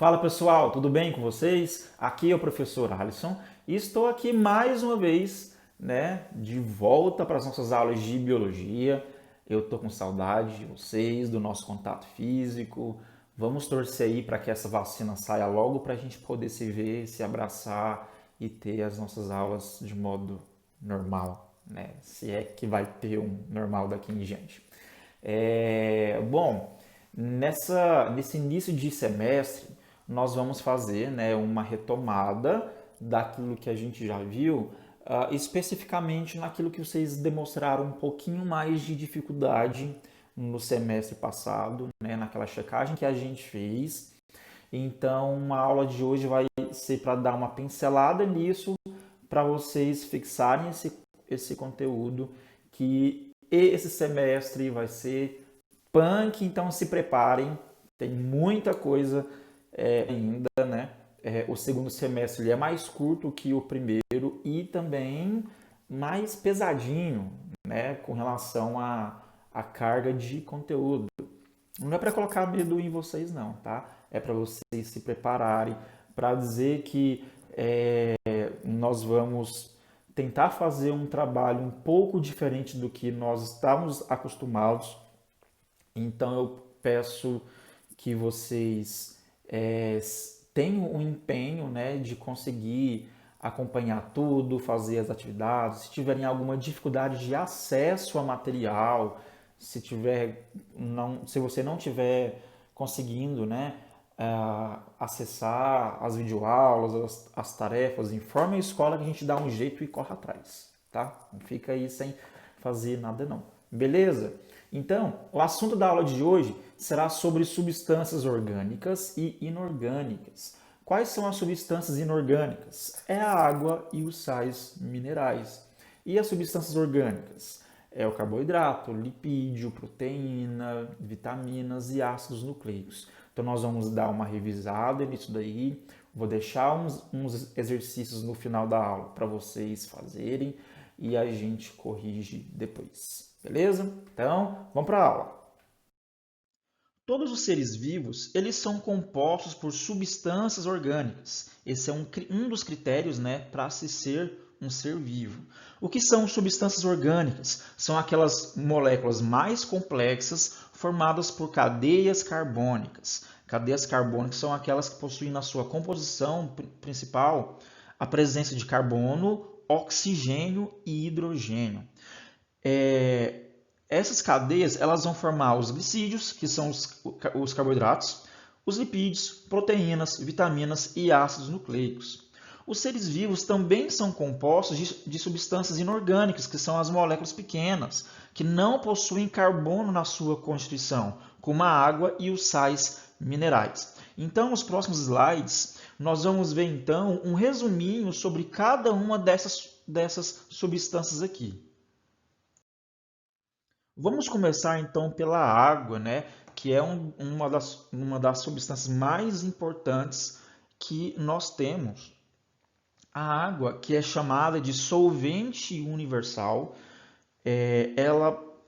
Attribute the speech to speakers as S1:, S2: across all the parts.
S1: Fala pessoal, tudo bem com vocês? Aqui é o professor Alisson e estou aqui mais uma vez, de volta para as nossas aulas de biologia. Eu estou com saudade de vocês, do nosso contato físico. Vamos torcer aí para que essa vacina saia logo para a gente poder se ver, se abraçar e ter as nossas aulas de modo normal, né? Se é que vai ter um normal daqui em diante. Bom, nesse início de semestre, nós vamos fazer, uma retomada daquilo que a gente já viu, especificamente naquilo que vocês demonstraram um pouquinho mais de dificuldade no semestre passado, né, naquela checagem que a gente fez. Então, a aula de hoje vai ser para dar uma pincelada nisso, para vocês fixarem esse conteúdo, que esse semestre vai ser punk, então se preparem, tem muita coisa ainda, né? O segundo semestre ele é mais curto que o primeiro e também mais pesadinho, né? Com relação à carga de conteúdo. Não é para colocar medo em vocês, não, tá? É para vocês se prepararem para dizer que nós vamos tentar fazer um trabalho um pouco diferente do que nós estávamos acostumados. Então eu peço que vocês tenham um empenho, né, de conseguir acompanhar tudo, fazer as atividades. Se tiverem alguma dificuldade de acesso a material, se você não tiver conseguindo, né, acessar as videoaulas, as tarefas, informe a escola que a gente dá um jeito e corre atrás, tá? Não fica aí sem fazer nada não. Beleza? Então, o assunto da aula de hoje será sobre substâncias orgânicas e inorgânicas. Quais são as substâncias inorgânicas? É a água e os sais minerais. E as substâncias orgânicas? É o carboidrato, lipídio, proteína, vitaminas e ácidos nucleicos. Então nós vamos dar uma revisada nisso daí. Vou deixar uns exercícios no final da aula para vocês fazerem e a gente corrige depois. Beleza? Então, vamos para a aula. Todos os seres vivos, eles são compostos por substâncias orgânicas. Esse é um dos critérios, né, para se ser um ser vivo. O que são substâncias orgânicas? São aquelas moléculas mais complexas formadas por cadeias carbônicas. Cadeias carbônicas são aquelas que possuem na sua composição principal a presença de carbono, oxigênio e hidrogênio. Essas cadeias elas vão formar os glicídios, que são os carboidratos, os lipídios, proteínas, vitaminas e ácidos nucleicos. Os seres vivos também são compostos de substâncias inorgânicas, que são as moléculas pequenas, que não possuem carbono na sua constituição, como a água e os sais minerais. Então, nos próximos slides, nós vamos ver então um resuminho sobre cada uma dessas substâncias aqui. Vamos começar então pela água, né? Que é uma das substâncias mais importantes que nós temos. A água, que é chamada de solvente universal,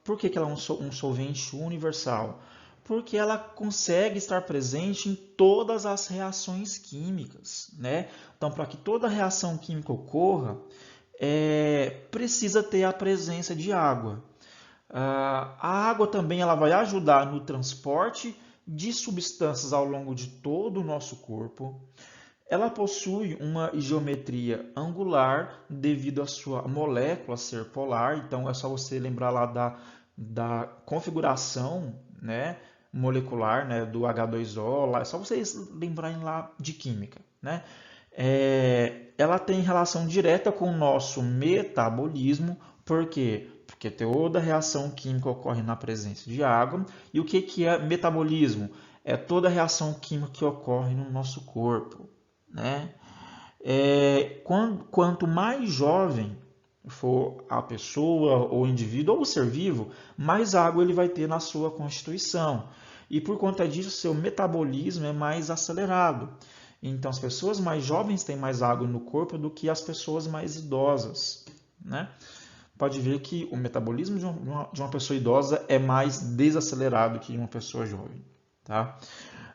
S1: por que ela é um solvente universal? Porque ela consegue estar presente em todas as reações químicas, né? Então, para que toda reação química ocorra, precisa ter a presença de água. A água também ela vai ajudar no transporte de substâncias ao longo de todo o nosso corpo. Ela possui uma geometria angular devido à sua molécula ser polar. Então é só você lembrar lá da configuração, né, molecular, né, do H2O. Lá, é só vocês lembrarem lá de química, né? Ela tem relação direta com o nosso metabolismo. Por quê? Porque toda reação química ocorre na presença de água. E o que é metabolismo? É toda reação química que ocorre no nosso corpo, né? Quanto mais jovem for a pessoa, ou o indivíduo, ou o ser vivo, mais água ele vai ter na sua constituição. E por conta disso, seu metabolismo é mais acelerado. Então, as pessoas mais jovens têm mais água no corpo do que as pessoas mais idosas, né? Pode ver que o metabolismo de uma pessoa idosa é mais desacelerado que de uma pessoa jovem, tá?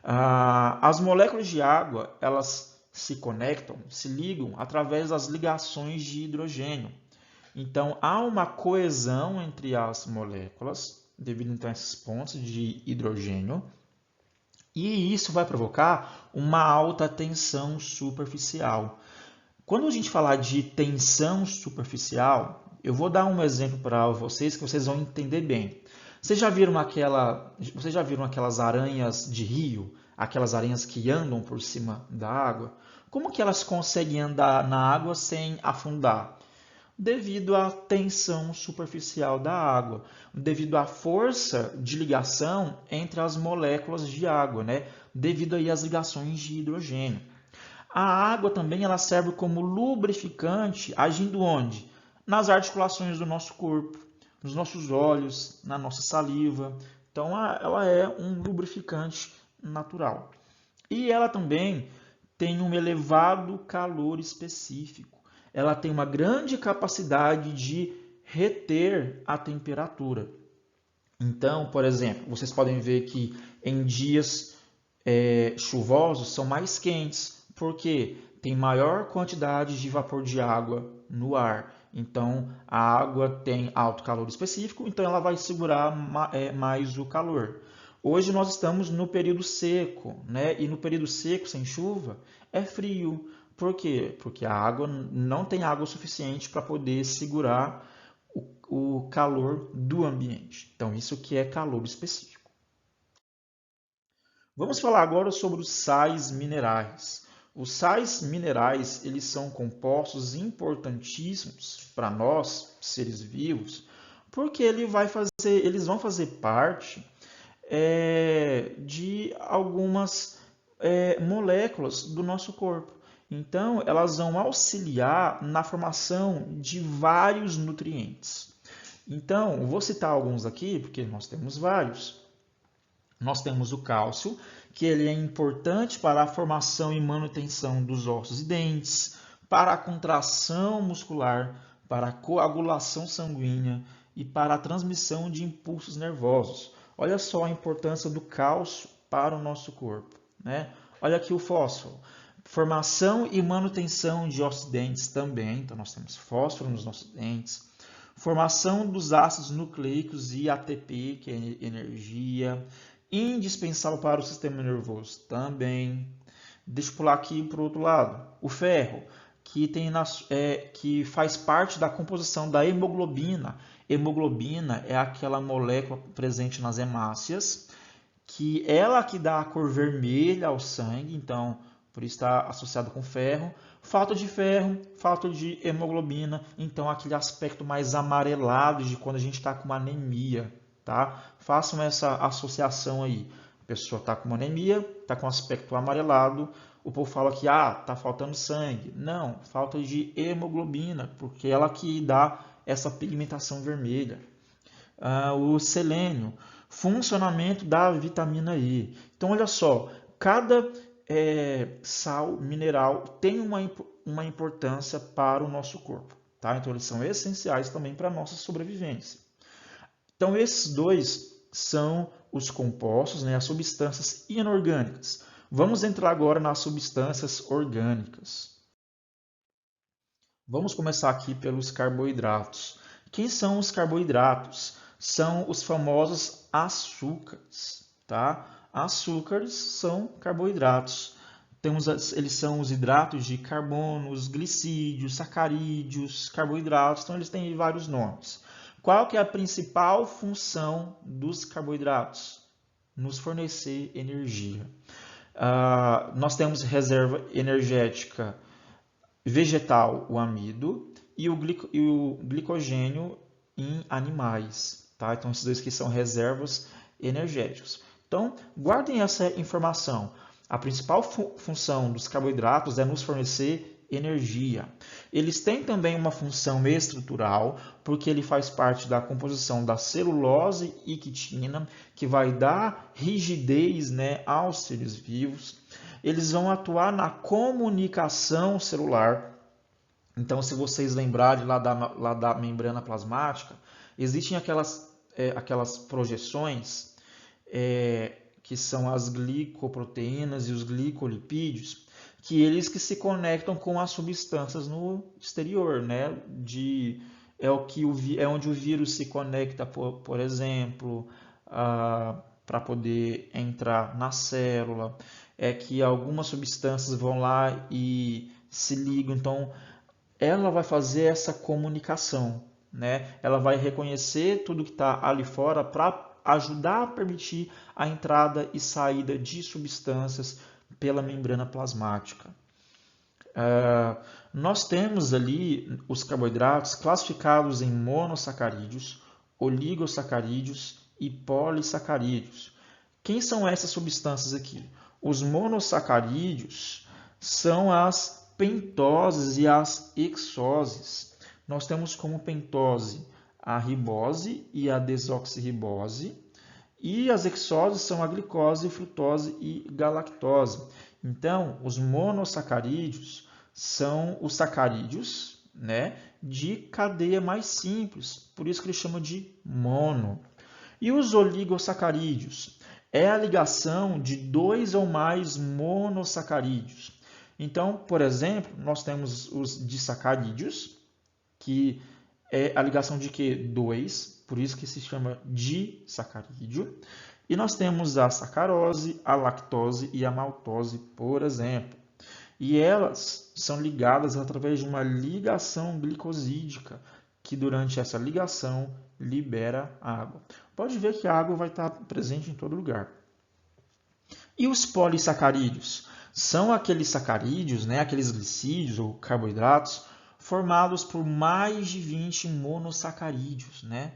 S1: As moléculas de água, elas se conectam, se ligam através das ligações de hidrogênio. Então, há uma coesão entre as moléculas, devido então a esses pontos de hidrogênio, e isso vai provocar uma alta tensão superficial. Quando a gente falar de tensão superficial, eu vou dar um exemplo para vocês que vocês vão entender bem. Vocês já viram aquelas aranhas de rio, aquelas aranhas que andam por cima da água? Como que elas conseguem andar na água sem afundar? Devido à tensão superficial da água, devido à força de ligação entre as moléculas de água, né? Devido aí às ligações de hidrogênio. A água também ela serve como lubrificante, agindo onde? Nas articulações do nosso corpo, nos nossos olhos, na nossa saliva. Então, ela é um lubrificante natural. E ela também tem um elevado calor específico. Ela tem uma grande capacidade de reter a temperatura. Então, por exemplo, vocês podem ver que em dias chuvosos são mais quentes, porque tem maior quantidade de vapor de água no ar. Então, a água tem alto calor específico, então ela vai segurar mais o calor. Hoje nós estamos no período seco, né? E no período seco, sem chuva, é frio. Por quê? Porque a água não tem água suficiente para poder segurar o calor do ambiente. Então, isso que é calor específico. Vamos falar agora sobre os sais minerais. Os sais minerais, eles são compostos importantíssimos para nós, seres vivos, porque eles vão fazer parte de algumas moléculas do nosso corpo. Então, elas vão auxiliar na formação de vários nutrientes. Então, vou citar alguns aqui, porque nós temos vários. Nós temos o cálcio, que ele é importante para a formação e manutenção dos ossos e dentes, para a contração muscular, para a coagulação sanguínea e para a transmissão de impulsos nervosos. Olha só a importância do cálcio para o nosso corpo, né? Olha aqui o fósforo. Formação e manutenção de ossos e dentes também. Então, nós temos fósforo nos nossos dentes. Formação dos ácidos nucleicos e ATP, que é energia. Indispensável para o sistema nervoso também. Deixa eu pular aqui para o outro lado. O ferro, que faz parte da composição da hemoglobina. Hemoglobina é aquela molécula presente nas hemácias, que ela que dá a cor vermelha ao sangue, então por isso está associado com ferro. Falta de ferro, falta de hemoglobina, então aquele aspecto mais amarelado de quando a gente está com uma anemia. Tá? Façam essa associação aí. A pessoa está com uma anemia, está com aspecto amarelado. O povo fala que está faltando sangue. Não, falta de hemoglobina, porque ela que dá essa pigmentação vermelha. O selênio, funcionamento da vitamina E. Então, olha só, cada sal mineral tem uma importância para o nosso corpo. Tá? Então, eles são essenciais também para a nossa sobrevivência. Então, esses dois são os compostos, né, as substâncias inorgânicas. Vamos entrar agora nas substâncias orgânicas. Vamos começar aqui pelos carboidratos. Quem são os carboidratos? São os famosos açúcares. Tá? Açúcares são carboidratos. Eles são os hidratos de carbono, os glicídios, sacarídeos, carboidratos. Então, eles têm vários nomes. Qual que é a principal função dos carboidratos? Nos fornecer energia. Nós temos reserva energética vegetal, o amido, e o glicogênio em animais. Tá? Então, esses dois aqui são reservas energéticas. Então, guardem essa informação. A principal função dos carboidratos é nos fornecer energia. Eles têm também uma função estrutural, porque ele faz parte da composição da celulose e quitina, que vai dar rigidez, né, aos seres vivos. Eles vão atuar na comunicação celular. Então, se vocês lembrarem lá da membrana plasmática, existem aquelas projeções que são as glicoproteínas e os glicolipídios, que eles que se conectam com as substâncias no exterior, né? É onde o vírus se conecta, por exemplo, para poder entrar na célula, é que algumas substâncias vão lá e se ligam, então ela vai fazer essa comunicação, né? Ela vai reconhecer tudo que está ali fora para ajudar a permitir a entrada e saída de substâncias pela membrana plasmática. Nós temos ali os carboidratos classificados em monossacarídeos, oligosacarídeos e polissacarídeos. Quem são essas substâncias aqui? Os monossacarídeos são as pentoses e as hexoses. Nós temos como pentose a ribose e a desoxirribose, e as hexoses são a glicose, frutose e galactose. Então, os monossacarídeos são os sacarídeos, né, de cadeia mais simples, por isso que eles chamam de mono. E os oligossacarídeos é a ligação de 2 ou mais monossacarídeos. Então, por exemplo, nós temos os disacarídeos, que é a ligação de que? 2, por isso que se chama disacarídeo. E nós temos a sacarose, a lactose e a maltose, por exemplo. E elas são ligadas através de uma ligação glicosídica, que durante essa ligação libera água. Pode ver que a água vai estar presente em todo lugar. E os polissacarídeos? São aqueles sacarídeos, né, aqueles glicídios ou carboidratos, formados por mais de 20 monossacarídeos, né?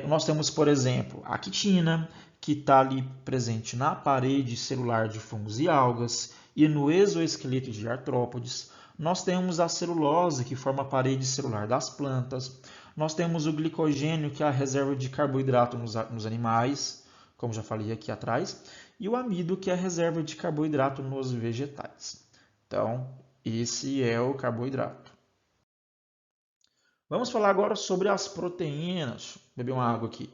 S1: Nós temos, por exemplo, a quitina, que está ali presente na parede celular de fungos e algas e no exoesqueleto de artrópodes. Nós temos a celulose, que forma a parede celular das plantas. Nós temos o glicogênio, que é a reserva de carboidrato nos animais, como já falei aqui atrás, e o amido, que é a reserva de carboidrato nos vegetais. Então, esse é o carboidrato. Vamos falar agora sobre as proteínas. Vou beber uma água aqui.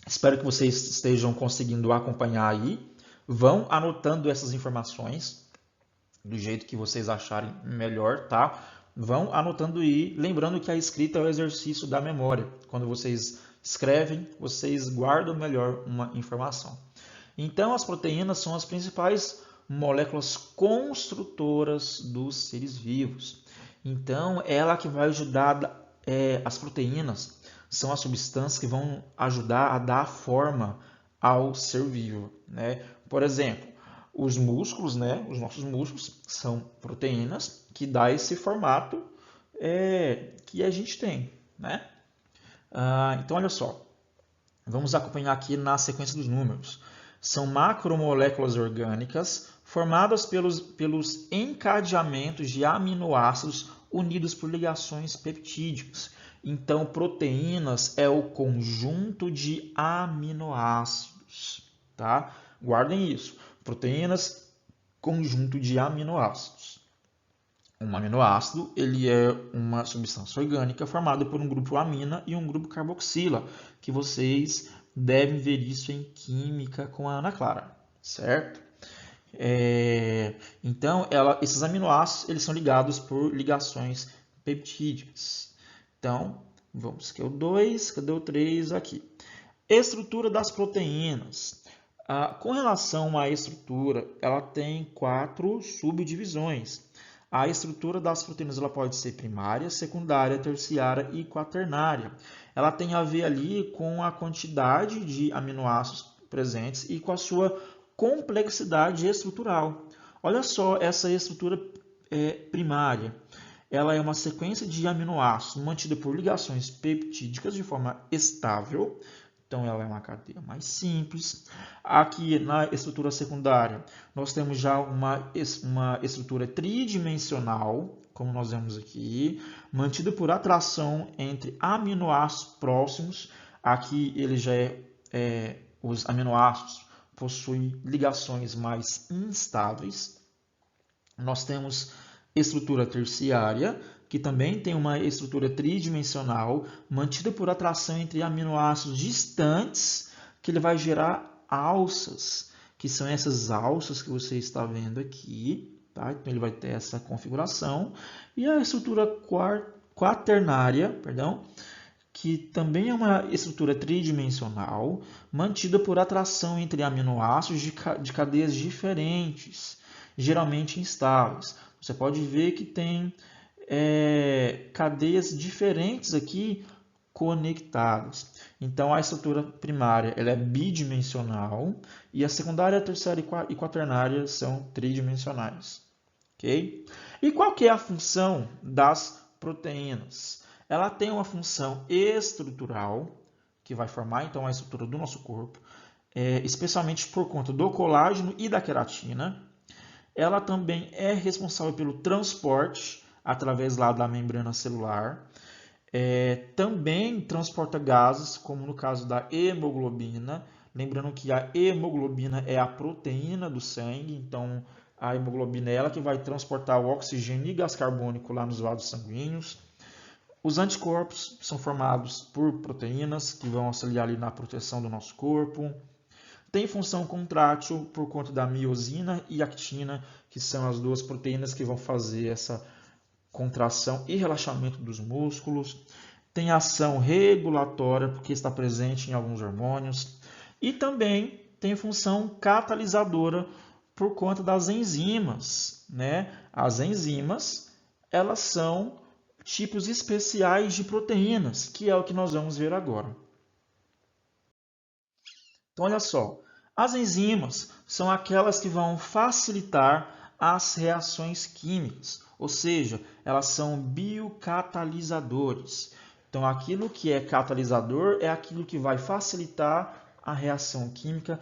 S1: Espero que vocês estejam conseguindo acompanhar aí. Vão anotando essas informações do jeito que vocês acharem melhor, tá? Vão anotando aí, lembrando que a escrita é o exercício da memória. Quando vocês escrevem, vocês guardam melhor uma informação. Então, as proteínas são as principais moléculas construtoras dos seres vivos. Então, ela que vai ajudar, as proteínas são as substâncias que vão ajudar a dar forma ao ser vivo, né? Por exemplo, os músculos, né? Os nossos músculos são proteínas que dá esse formato que a gente tem, né? Então, olha só, vamos acompanhar aqui na sequência dos números. São macromoléculas orgânicas formadas pelos encadeamentos de aminoácidos unidos por ligações peptídicas. Então, proteínas é o conjunto de aminoácidos, tá? Guardem isso. Proteínas, conjunto de aminoácidos. Um aminoácido, ele é uma substância orgânica formada por um grupo amina e um grupo carboxila, que vocês devem ver isso em química com a Ana Clara, certo? Então, esses aminoácidos eles são ligados por ligações peptídicas. Então, vamos que é o 2, cadê o 3 aqui? Estrutura das proteínas. Com relação à estrutura, ela tem 4 subdivisões. A estrutura das proteínas ela pode ser primária, secundária, terciária e quaternária. Ela tem a ver ali com a quantidade de aminoácidos presentes e com a sua complexidade estrutural. Olha só essa estrutura primária. Ela é uma sequência de aminoácidos mantida por ligações peptídicas de forma estável. Então, ela é uma cadeia mais simples. Aqui, na estrutura secundária, nós temos já uma estrutura tridimensional, como nós vemos aqui, mantida por atração entre aminoácidos próximos. Aqui, ele já os aminoácidos possuem ligações mais instáveis. Nós temos estrutura terciária, que também tem uma estrutura tridimensional, mantida por atração entre aminoácidos distantes, que ele vai gerar alças, que são essas alças que você está vendo aqui, tá? Então ele vai ter essa configuração. E a estrutura quaternária, perdão, que também é uma estrutura tridimensional, mantida por atração entre aminoácidos de cadeias diferentes, geralmente instáveis. Você pode ver que tem cadeias diferentes aqui conectadas. Então, a estrutura primária ela é bidimensional e a secundária, a terciária e quaternária são tridimensionais. Okay? E qual que é a função das proteínas? Ela tem uma função estrutural, que vai formar então a estrutura do nosso corpo, especialmente por conta do colágeno e da queratina. Ela também é responsável pelo transporte através lá da membrana celular. Também transporta gases, como no caso da hemoglobina. Lembrando que a hemoglobina é a proteína do sangue, então a hemoglobina é ela que vai transportar o oxigênio e gás carbônico lá nos vasos sanguíneos. Os anticorpos são formados por proteínas que vão auxiliar ali na proteção do nosso corpo. Tem função contrátil por conta da miosina e actina, que são as duas proteínas que vão fazer essa contração e relaxamento dos músculos. Tem ação regulatória, porque está presente em alguns hormônios. E também tem função catalisadora por conta das enzimas, né? As enzimas, elas são tipos especiais de proteínas, que é o que nós vamos ver agora. Então, olha só, as enzimas são aquelas que vão facilitar as reações químicas, ou seja, elas são biocatalisadores. Então, aquilo que é catalisador é aquilo que vai facilitar a reação química,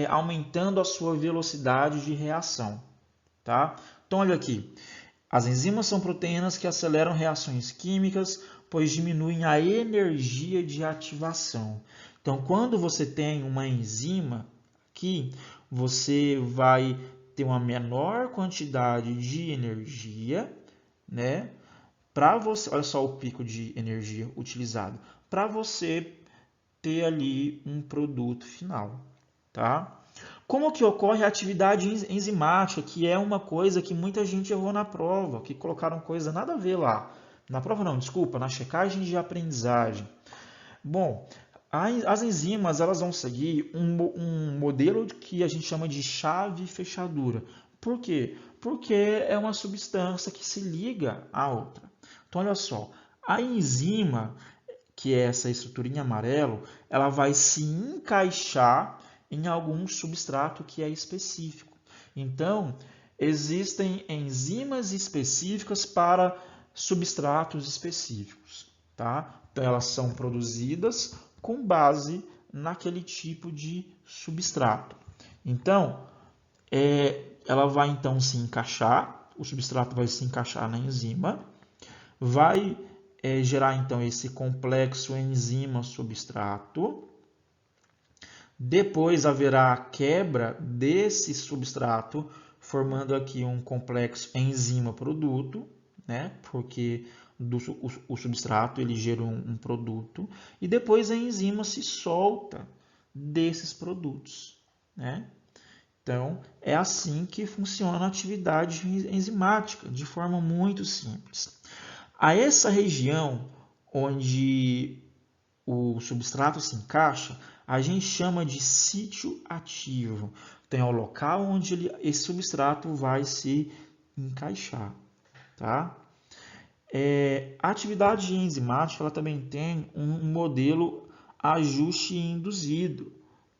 S1: aumentando a sua velocidade de reação. Tá? Então, olha aqui. As enzimas são proteínas que aceleram reações químicas, pois diminuem a energia de ativação. Então, quando você tem uma enzima aqui, você vai ter uma menor quantidade de energia, né? Para você, olha só o pico de energia utilizado, para você ter ali um produto final, tá? Como que ocorre a atividade enzimática, que é uma coisa que muita gente errou na prova, que colocaram coisa nada a ver lá. Na prova não, desculpa, na checagem de aprendizagem. Bom, as enzimas elas vão seguir um modelo que a gente chama de chave-fechadura. Por quê? Porque é uma substância que se liga à outra. Então, olha só, a enzima, que é essa estrutura em amarelo, ela vai se encaixar em algum substrato que é específico. Então, existem enzimas específicas para substratos específicos, tá? Então, elas são produzidas com base naquele tipo de substrato. Então, ela vai então se encaixar, o substrato vai se encaixar na enzima, vai gerar então esse complexo enzima-substrato. Depois haverá a quebra desse substrato, formando aqui um complexo enzima-produto, né? Porque o substrato ele gera um produto, e depois a enzima se solta desses produtos, né? Então, é assim que funciona a atividade enzimática, de forma muito simples. A essa região onde o substrato se encaixa, a gente chama de sítio ativo. Então, é o local onde esse substrato vai se encaixar. Tá? A atividade enzimática ela também tem um modelo ajuste induzido.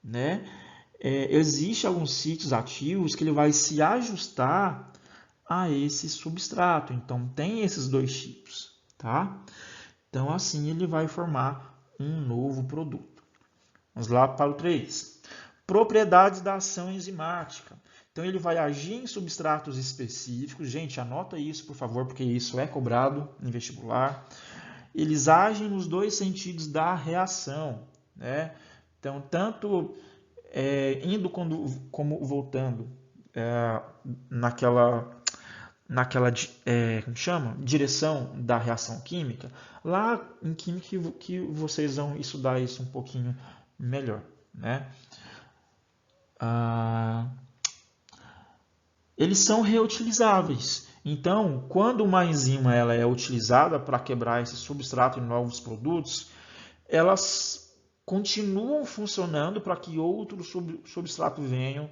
S1: Né? Existem alguns sítios ativos que ele vai se ajustar a esse substrato. Então, tem esses dois tipos. Tá? Então, assim, ele vai formar um novo produto. Vamos lá para o 3. Propriedades da ação enzimática. Então, ele vai agir em substratos específicos. Gente, anota isso, por favor, porque isso é cobrado em vestibular. Eles agem nos dois sentidos da reação. Né? Então, tanto indo como voltando naquela como chama? Direção da reação química. Lá em química que vocês vão estudar isso um pouquinho melhor. né? Eles são reutilizáveis. Então, quando uma enzima ela é utilizada para quebrar esse substrato em novos produtos, elas continuam funcionando para que outros substratos venham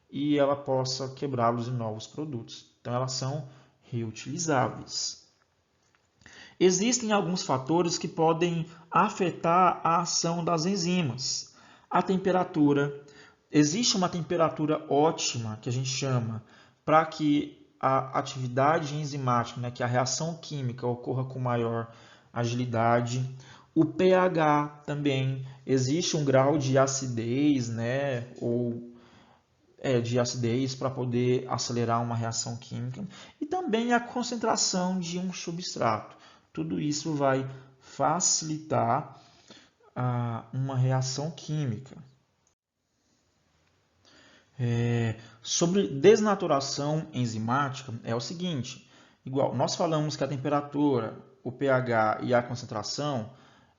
S1: e ela possa quebrá-los em novos produtos. Então, elas são reutilizáveis. Existem alguns fatores que podem afetar a ação das enzimas. A temperatura. Existe uma temperatura ótima, que a gente chama, para que a atividade enzimática, né, que a reação química ocorra com maior agilidade. O pH também. Existe um grau de acidez, né, de acidez para poder acelerar uma reação química. E também a concentração de um substrato. Tudo isso vai facilitar uma reação química. Sobre desnaturação enzimática, é o seguinte, igual nós falamos que a temperatura, o pH e a concentração,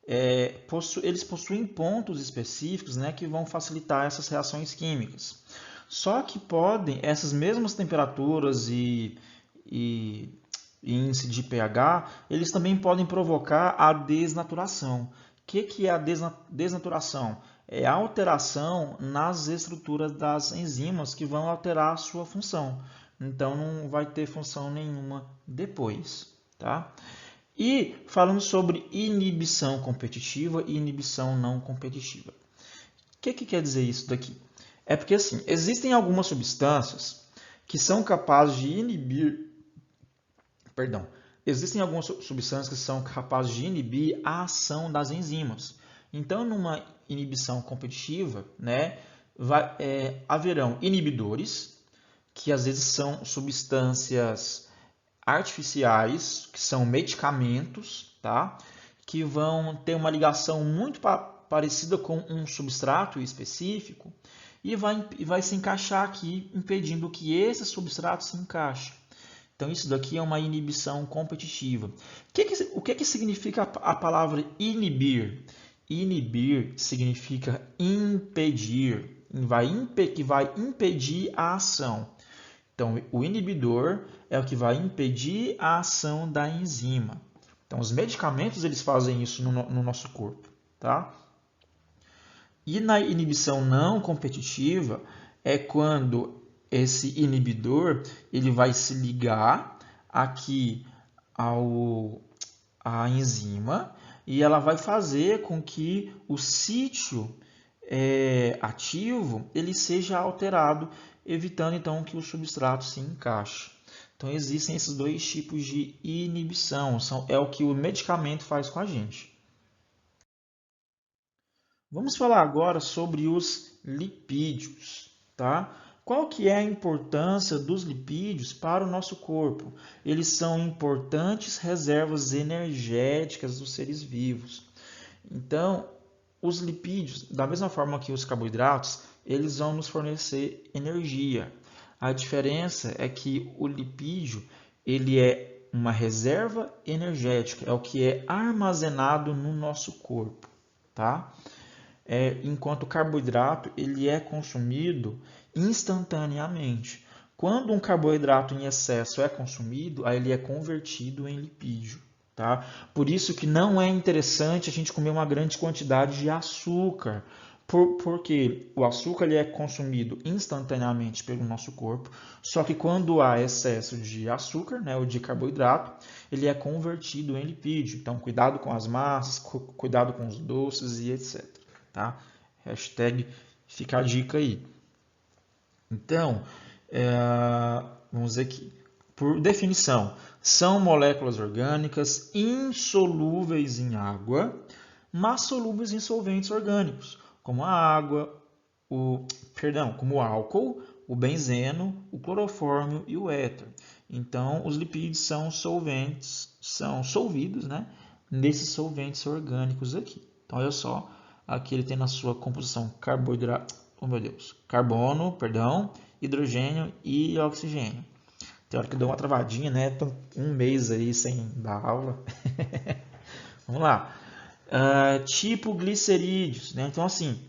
S1: eles possuem pontos específicos, né, que vão facilitar essas reações químicas. Só que essas mesmas temperaturas e índice de pH, eles também podem provocar a desnaturação. O que é a desnaturação? É a alteração nas estruturas das enzimas que vão alterar a sua função. Então, não vai ter função nenhuma depois. Tá? E falando sobre inibição competitiva e inibição não competitiva. O que quer dizer isso daqui? É porque assim, existem algumas substâncias que são capazes de inibir existem algumas substâncias que são capazes de inibir a ação das enzimas. Então, numa inibição competitiva, né, haverão inibidores, que às vezes são substâncias artificiais, que são medicamentos, tá? Que vão ter uma ligação muito parecida com um substrato específico e vai se encaixar aqui, impedindo que esse substrato se encaixe. Então, isso daqui é uma inibição competitiva. O que significa a palavra inibir? Inibir significa impedir, que vai impedir a ação. Então, o inibidor é o que vai impedir a ação da enzima. Então, os medicamentos eles fazem isso no nosso corpo. Tá? E na inibição não competitiva é quando esse inibidor ele vai se ligar aqui à enzima e ela vai fazer com que o sítio ativo ele seja alterado, evitando então que o substrato se encaixe. Então existem esses dois tipos de inibição, é o que o medicamento faz com a gente. Vamos falar agora sobre os lipídios, tá? Qual que é a importância dos lipídios para o nosso corpo? Eles são importantes reservas energéticas dos seres vivos. Então, os lipídios, da mesma forma que os carboidratos, eles vão nos fornecer energia. A diferença é que o lipídio, ele é uma reserva energética, é o que é armazenado no nosso corpo, tá? Enquanto o carboidrato ele é consumido instantaneamente. Quando um carboidrato em excesso é consumido, aí ele é convertido em lipídio. Tá? Por isso que não é interessante a gente comer uma grande quantidade de açúcar, porque o açúcar ele é consumido instantaneamente pelo nosso corpo, só que quando há excesso de açúcar, né, ou de carboidrato, ele é convertido em lipídio. Então, cuidado com as massas, cuidado com os doces e etc. Tá? Hashtag fica a dica aí. Então, vamos dizer aqui. Por definição, são moléculas orgânicas insolúveis em água, mas solúveis em solventes orgânicos, como a água, como o álcool, o benzeno, o clorofórmio e o éter. Então, os lipídios são solvidos, né, nesses solventes orgânicos aqui. Então, olha só, aqui ele tem na sua composição carbono, hidrogênio e oxigênio. Tem hora que deu uma travadinha, né? Tô um mês aí sem dar aula. Vamos lá. Tipo glicerídeos, né? Então, assim,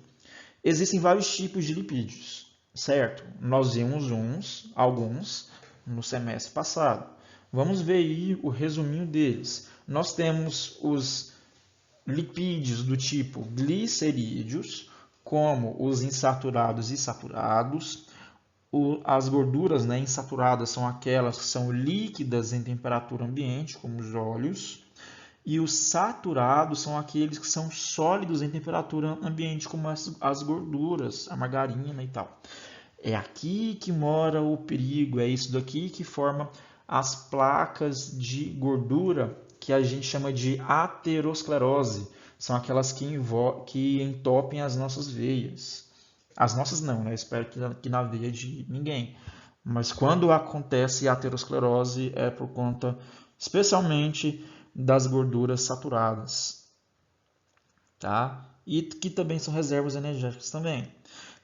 S1: Existem vários tipos de lipídios, certo? Nós vimos alguns no semestre passado. Vamos ver aí o resuminho deles. Nós temos os lipídios do tipo glicerídeos, como os insaturados e saturados. As gorduras, né, insaturadas são aquelas que são líquidas em temperatura ambiente, como os óleos. E os saturados são aqueles que são sólidos em temperatura ambiente, como as gorduras, a margarina e tal. É aqui que mora o perigo, é isso daqui que forma as placas de gordura que a gente chama de aterosclerose. São aquelas que entopem as nossas veias. As nossas não, né? Espero que na veia de ninguém. Mas quando acontece a aterosclerose é por conta, especialmente, das gorduras saturadas, tá? E que também são reservas energéticas também.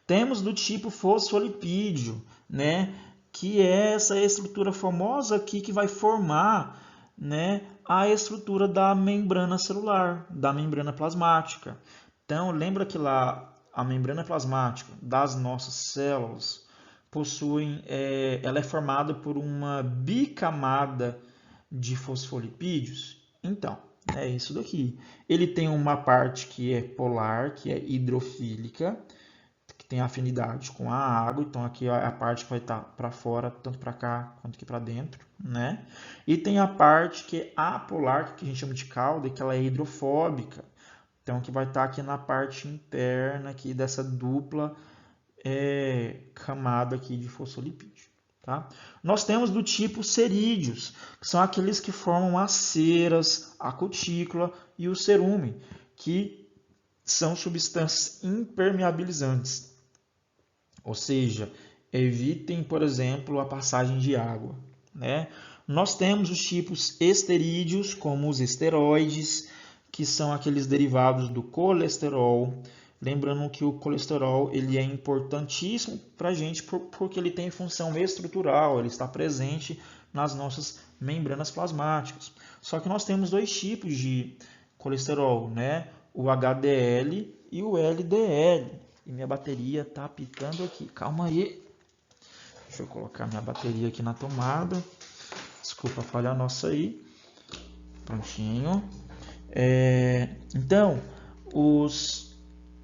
S1: Temos do tipo fosfolipídio, né? Que é essa estrutura famosa aqui que vai formar, né, a estrutura da membrana celular, da membrana plasmática. Então, lembra que lá a membrana plasmática das nossas células ela é formada por uma bicamada de fosfolipídios? Então, é isso daqui. Ele tem uma parte que é polar, que é hidrofílica, que tem afinidade com a água. Então, aqui é a parte que vai estar para fora, tanto para cá quanto aqui para dentro, né? E tem a parte que é apolar, que a gente chama de cauda, que ela é hidrofóbica. Então, que vai estar aqui na parte interna aqui dessa dupla camada aqui de fosfolipídio. Tá? Nós temos do tipo cerídeos, que são aqueles que formam as ceras, a cutícula e o cerume, que são substâncias impermeabilizantes. Ou seja, evitem, por exemplo, a passagem de água, né? Nós temos os tipos esterídeos, como os esteroides, que são aqueles derivados do colesterol. Lembrando que o colesterol ele é importantíssimo para a gente porque ele tem função estrutural, ele está presente nas nossas membranas plasmáticas. Só que nós temos dois tipos de colesterol, né? O HDL e o LDL. E minha bateria está picando aqui. Calma aí. Deixa eu colocar minha bateria aqui na tomada. Desculpa a falha nossa aí. Prontinho. Então, os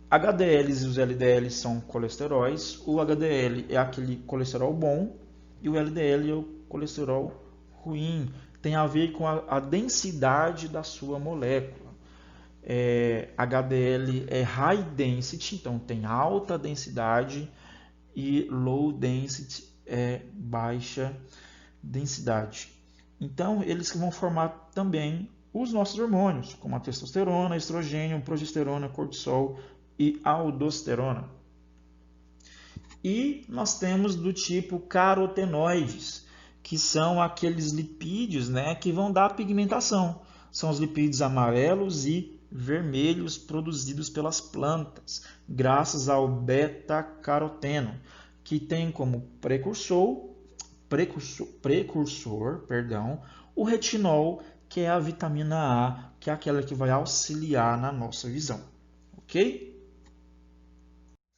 S1: HDLs e os LDLs são colesteróis. O HDL é aquele colesterol bom e o LDL é o colesterol ruim. Tem a ver com a densidade da sua molécula. HDL é high density, então tem alta densidade, e low density é baixa densidade. Então, eles vão formar também os nossos hormônios, como a testosterona, estrogênio, progesterona, cortisol e aldosterona. E nós temos do tipo carotenoides, que são aqueles lipídios, né, que vão dar pigmentação. São os lipídios amarelos e vermelhos produzidos pelas plantas, graças ao beta-caroteno, que tem como precursor, o retinol, que é a vitamina A, que é aquela que vai auxiliar na nossa visão. Ok?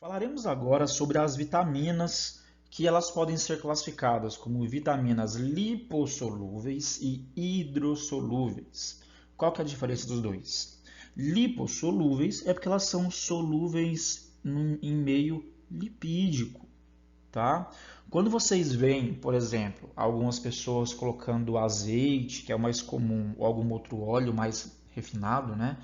S1: Falaremos agora sobre as vitaminas, que elas podem ser classificadas como vitaminas lipossolúveis e hidrossolúveis. Qual que é a diferença dos dois? Lipossolúveis é porque elas são solúveis em meio lipídico, tá? Quando vocês veem, por exemplo, algumas pessoas colocando azeite, que é o mais comum, ou algum outro óleo mais refinado, né?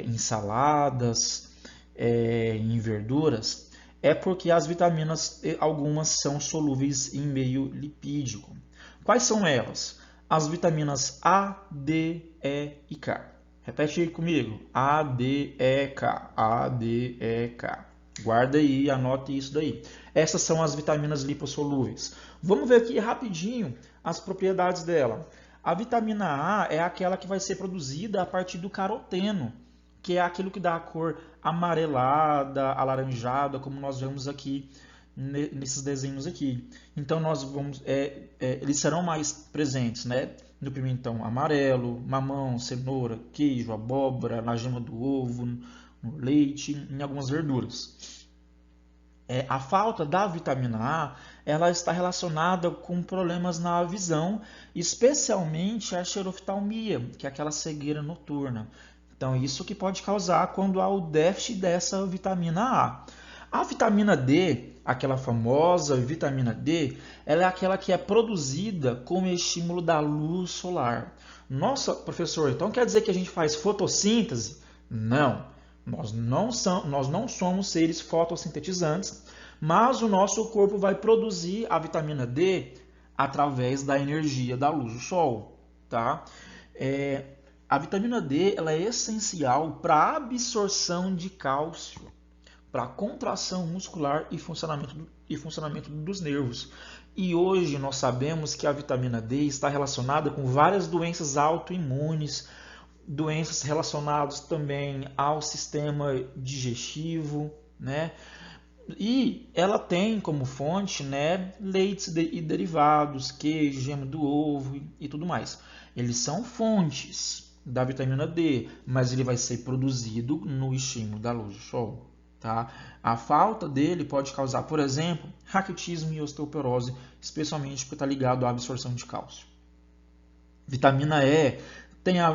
S1: Em saladas, em verduras, é porque as vitaminas, algumas são solúveis em meio lipídico. Quais são elas? As vitaminas A, D, E e K. Repete aí comigo. A, D, E, K. A, D, E, K. Guarda aí, anote isso daí. Essas são as vitaminas lipossolúveis. Vamos ver aqui rapidinho as propriedades dela. A vitamina A é aquela que vai ser produzida a partir do caroteno, que é aquilo que dá a cor amarelada, alaranjada, como nós vemos aqui nesses desenhos aqui. Então nós vamos, eles serão mais presentes, né? No pimentão amarelo, mamão, cenoura, queijo, abóbora, na gema do ovo, no leite, em algumas verduras. A falta da vitamina A, ela está relacionada com problemas na visão, especialmente a xeroftalmia, que é aquela cegueira noturna. Então, isso que pode causar quando há o déficit dessa vitamina A. A vitamina D, aquela famosa vitamina D, ela é aquela que é produzida com o estímulo da luz solar. Nossa, professor, então quer dizer que a gente faz fotossíntese? Não, nós não somos seres fotossintetizantes, mas o nosso corpo vai produzir a vitamina D através da energia da luz do sol, tá? A vitamina D ela é essencial para a absorção de cálcio, para a contração muscular e funcionamento dos nervos. E hoje nós sabemos que a vitamina D está relacionada com várias doenças autoimunes, doenças relacionadas também ao sistema digestivo, né? E ela tem como fonte, né, leites e derivados, queijo, gema do ovo e tudo mais. Eles são fontes da vitamina D, mas ele vai ser produzido no estímulo da luz do sol. Tá? A falta dele pode causar, por exemplo, raquitismo e osteoporose, especialmente porque está ligado à absorção de cálcio. Vitamina E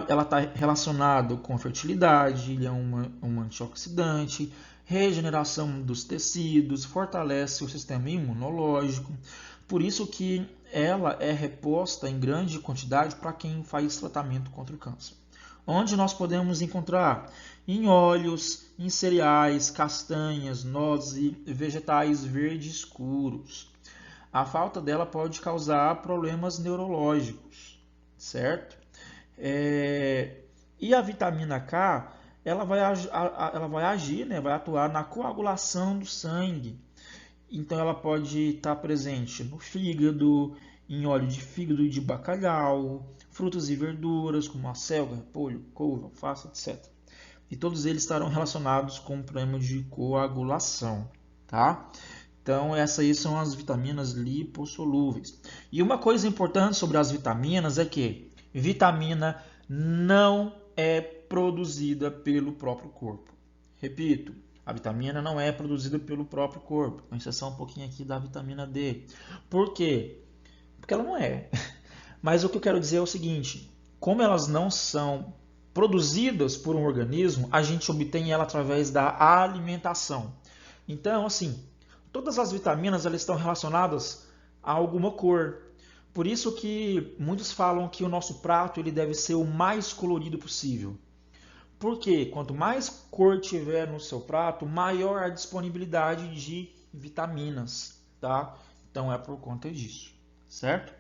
S1: ela está relacionada com a fertilidade, ele é um antioxidante, regeneração dos tecidos, fortalece o sistema imunológico. Por isso que ela é reposta em grande quantidade para quem faz tratamento contra o câncer. Onde nós podemos encontrar? Em óleos, em cereais, castanhas, nozes e vegetais verdes escuros. A falta dela pode causar problemas neurológicos, certo? E a vitamina K, ela vai agir, né, vai atuar na coagulação do sangue. Então ela pode estar presente no fígado, em óleo de fígado de bacalhau, frutas e verduras como a selga, repolho, couve, alface, etc. E todos eles estarão relacionados com o problema de coagulação, tá? Então essas aí são as vitaminas lipossolúveis. E uma coisa importante sobre as vitaminas é que vitamina não é produzida pelo próprio corpo. Repito, a vitamina não é produzida pelo próprio corpo, com exceção um pouquinho aqui da vitamina D. Por quê? Porque ela não é. Mas o que eu quero dizer é o seguinte, como elas não são produzidas por um organismo, a gente obtém ela através da alimentação. Então, assim, todas as vitaminas elas estão relacionadas a alguma cor. Por isso que muitos falam que o nosso prato ele deve ser o mais colorido possível. Porque quanto mais cor tiver no seu prato, maior a disponibilidade de vitaminas, tá? Então é por conta disso, certo?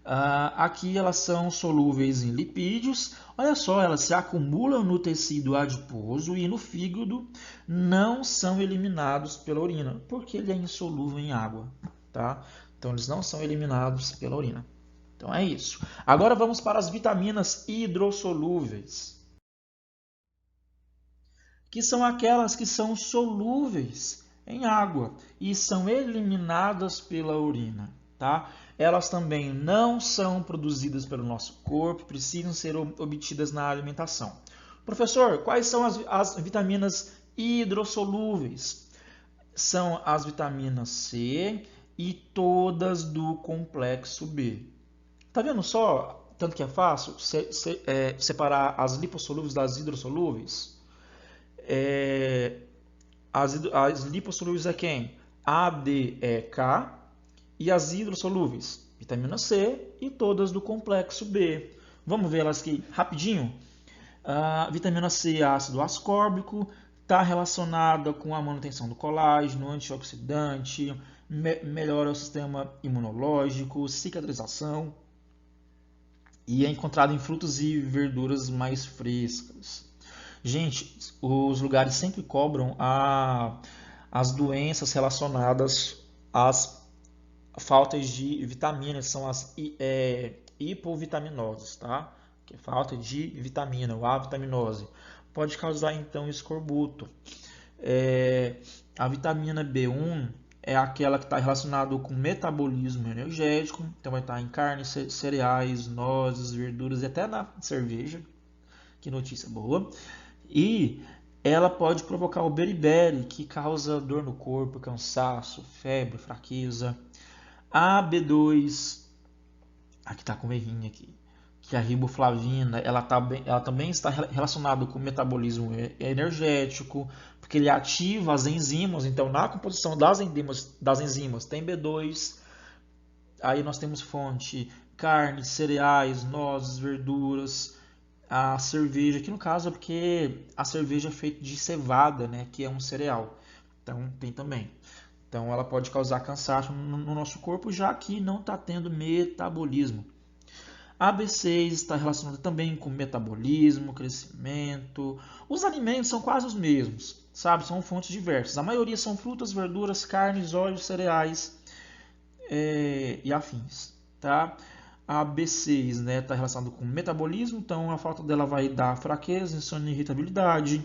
S1: Aqui elas são solúveis em lipídios. Olha só, elas se acumulam no tecido adiposo e no fígado, não são eliminados pela urina, porque ele é insolúvel em água, tá? Então eles não são eliminados pela urina. Então é isso. Agora vamos para as vitaminas hidrossolúveis, que são aquelas que são solúveis em água e são eliminadas pela urina, tá? Elas também não são produzidas pelo nosso corpo, precisam ser obtidas na alimentação. Professor, quais são as vitaminas hidrossolúveis? São as vitaminas C e todas do complexo B. Tá vendo só, tanto que é fácil separar as lipossolúveis das hidrossolúveis? As lipossolúveis é quem? A, D, E, K. E as hidrossolúveis? Vitamina C e todas do complexo B. Vamos ver elas aqui rapidinho? A vitamina C é ácido ascórbico, está relacionada com a manutenção do colágeno, antioxidante, melhora o sistema imunológico, cicatrização. E é encontrado em frutas e verduras mais frescas. Gente, os lugares sempre cobram as doenças relacionadas às faltas de vitaminas, são as hipovitaminoses, tá? Que é falta de vitamina, ou avitaminose. Pode causar então escorbuto. A vitamina B1 é aquela que está relacionada com metabolismo energético, então vai estar em carnes, cereais, nozes, verduras e até na cerveja. Que notícia boa. E ela pode provocar o beriberi, que causa dor no corpo, cansaço, febre, fraqueza. A B2, aqui está com errinho aqui, que é a riboflavina, ela também está relacionada com o metabolismo energético, porque ele ativa as enzimas, então na composição das enzimas tem B2, aí nós temos fonte carne, cereais, nozes, verduras, a cerveja, que no caso é porque a cerveja é feita de cevada, né, que é um cereal, então tem também. Então ela pode causar cansaço no nosso corpo, já que não está tendo metabolismo. A B6 está relacionada também com metabolismo, crescimento. Os alimentos são quase os mesmos, sabe? São fontes diversas. A maioria são frutas, verduras, carnes, óleos, cereais e afins, tá? A B6, né, está relacionada com metabolismo, então a falta dela vai dar fraqueza, insônia e irritabilidade.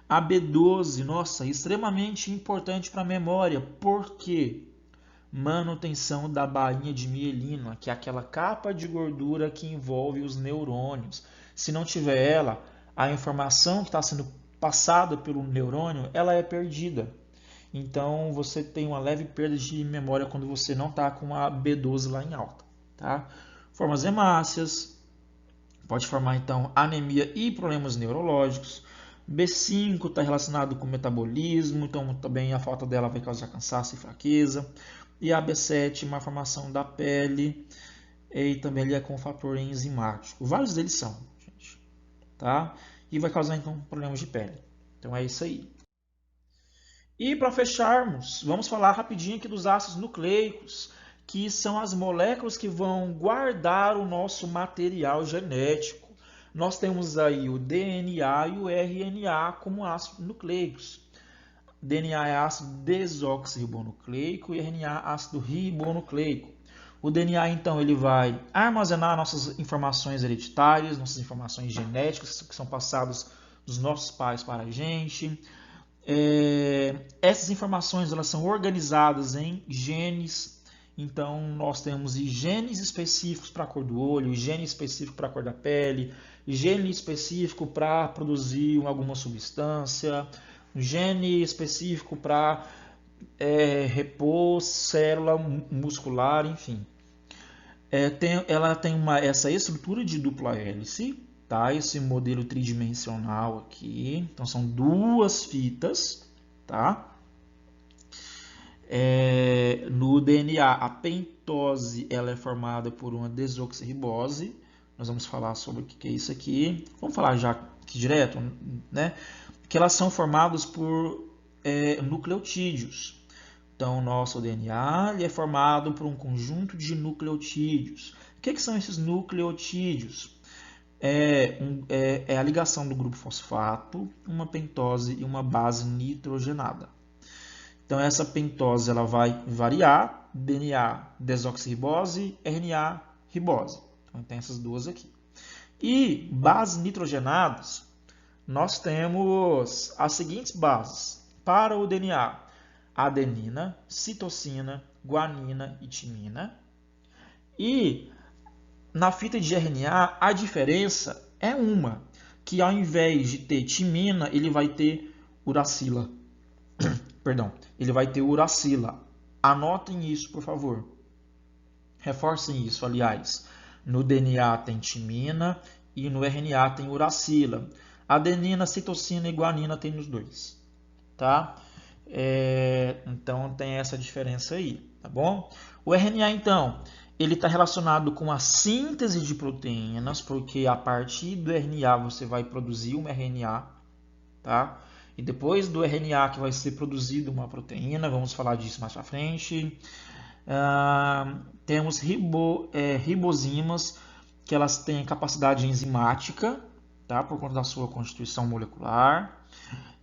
S1: A B12, nossa, extremamente importante para a memória, porque manutenção da bainha de mielina, que é aquela capa de gordura que envolve os neurônios. Se não tiver ela, a informação que está sendo passada pelo neurônio, ela é perdida. Então você tem uma leve perda de memória quando você não está com a B12 lá em alta. Tá? Formas hemácias, pode formar então anemia e problemas neurológicos. B5 está relacionado com metabolismo, então também a falta dela vai causar cansaço e fraqueza. E a B7, má formação da pele, e também ele é com fator enzimático. Vários deles são, gente, tá? E vai causar então problemas de pele. Então é isso aí. E para fecharmos, vamos falar rapidinho aqui dos ácidos nucleicos, que são as moléculas que vão guardar o nosso material genético. Nós temos aí o DNA e o RNA como ácidos nucleicos. DNA é ácido desoxirribonucleico e RNA ácido ribonucleico. O DNA, então, ele vai armazenar nossas informações hereditárias, nossas informações genéticas que são passadas dos nossos pais para a gente. Essas informações elas são organizadas em genes. Então, nós temos genes específicos para a cor do olho, gene específico para a cor da pele, gene específico para produzir alguma substância, gene específico para repor célula muscular, enfim. Ela tem essa estrutura de dupla hélice, tá? Esse modelo tridimensional aqui. Então são duas fitas, tá? No DNA, a pentose ela é formada por uma desoxirribose. Nós vamos falar sobre o que é isso aqui. Vamos falar já aqui direto, né? Que elas são formadas por nucleotídeos. Então, o nosso DNA é formado por um conjunto de nucleotídeos. O que são esses nucleotídeos? É a ligação do grupo fosfato, uma pentose e uma base nitrogenada. Então, essa pentose ela vai variar, DNA desoxirribose, RNA ribose. Então, tem essas duas aqui. E bases nitrogenadas, nós temos as seguintes bases. Para o DNA, adenina, citosina, guanina e timina. E na fita de RNA, a diferença é uma, que ao invés de ter timina, ele vai ter uracila. Perdão, ele vai ter uracila. Anotem isso, por favor. Reforcem isso, aliás. No DNA tem timina e no RNA tem uracila. Adenina, citosina e guanina tem nos dois, tá? Então tem essa diferença aí, tá bom? O RNA, então, ele está relacionado com a síntese de proteínas, porque a partir do RNA você vai produzir um RNA, tá? E depois do RNA que vai ser produzido uma proteína, vamos falar disso mais para frente. Temos ribozimas, que elas têm capacidade enzimática, tá? Por conta da sua constituição molecular.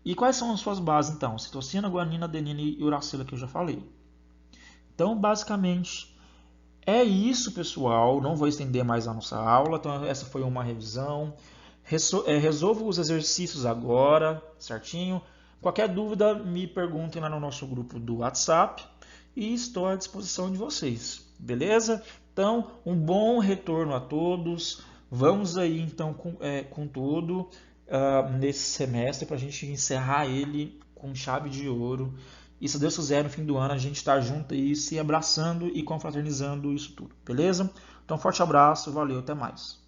S1: E quais são as suas bases, então? Citosina, guanina, adenina e uracila, que eu já falei. Então, basicamente, é isso, pessoal. Não vou estender mais a nossa aula. Então, essa foi uma revisão. Resolvo os exercícios agora, certinho? Qualquer dúvida, me perguntem lá no nosso grupo do WhatsApp. E estou à disposição de vocês, beleza? Então, um bom retorno a todos. Vamos aí, então, com tudo. nesse semestre para a gente encerrar ele com chave de ouro. E se Deus quiser, no fim do ano a gente estar junto aí, se abraçando e confraternizando isso tudo, beleza? Então, forte abraço, valeu, até mais.